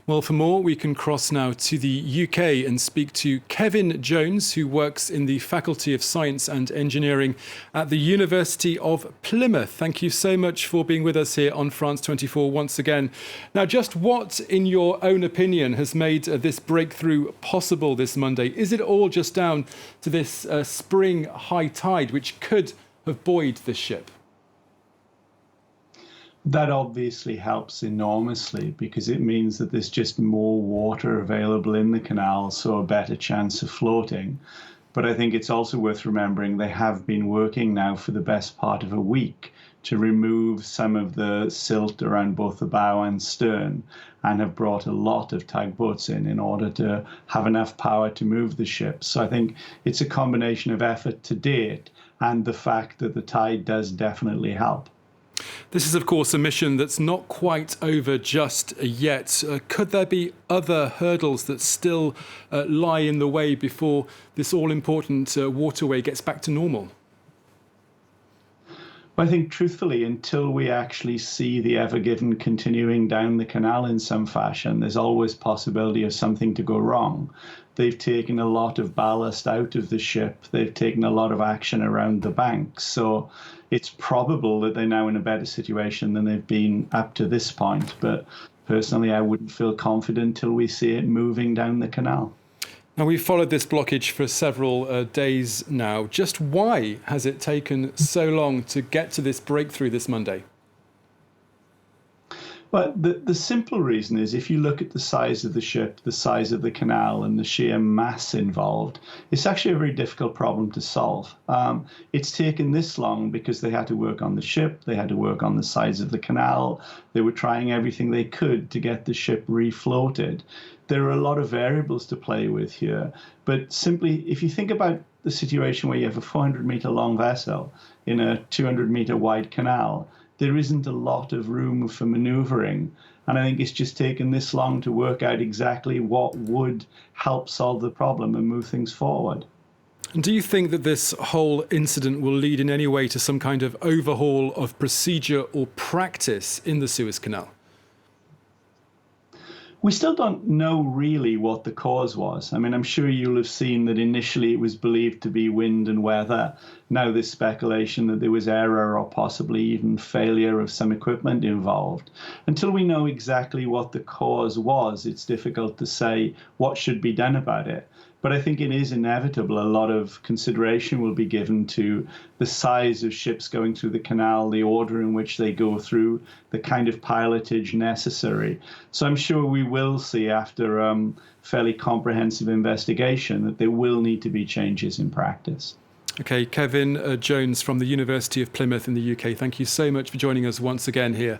Well, for more, we can cross now to the UK and speak to Kevin Jones, who works in the Faculty of Science and Engineering at the University of Plymouth. Thank you so much for being with us here on France 24 once again. Now, just what, in your own opinion, has made this breakthrough possible this Monday? Is it all just down to this spring high tide, which could have buoyed this ship? That obviously helps enormously because it means that there's just more water available in the canal, so a better chance of floating. But I think it's also worth remembering they have been working now for the best part of a week to remove some of the silt around both the bow and stern, and have brought a lot of tugboats in order to have enough power to move the ship. So I think it's a combination of effort to date and the fact that the tide does definitely help. This is, of course, a mission that's not quite over just yet. Could there be other hurdles that still lie in the way before this all-important waterway gets back to normal? I think, truthfully, until we actually see the Ever Given continuing down the canal in some fashion, there's always possibility of something to go wrong. They've taken a lot of ballast out of the ship. They've taken a lot of action around the banks. So it's probable that they're now in a better situation than they've been up to this point. But personally, I wouldn't feel confident till we see it moving down the canal. Now, we've followed this blockage for several days now. Just why has it taken so long to get to this breakthrough this Monday? Well, the simple reason is if you look at the size of the ship, the size of the canal, and the sheer mass involved, it's actually a very difficult problem to solve. It's taken this long because they had to work on the ship, they had to work on the size of the canal, they were trying everything they could to get the ship refloated. There are a lot of variables to play with here, but simply if you think about the situation where you have a 400-meter long vessel in a 200-meter wide canal, there isn't a lot of room for maneuvering. And I think it's just taken this long to work out exactly what would help solve the problem and move things forward. And do you think that this whole incident will lead in any way to some kind of overhaul of procedure or practice in the Suez Canal? We still don't know really what the cause was. I mean, I'm sure you'll have seen that initially it was believed to be wind and weather. Now there's speculation that there was error or possibly even failure of some equipment involved. Until we know exactly what the cause was, it's difficult to say what should be done about it. But I think it is inevitable a lot of consideration will be given to the size of ships going through the canal, the order in which they go through, the kind of pilotage necessary. So I'm sure we will see after fairly comprehensive investigation that there will need to be changes in practice. OK, Kevin Jones from the University of Plymouth in the UK, thank you so much for joining us once again here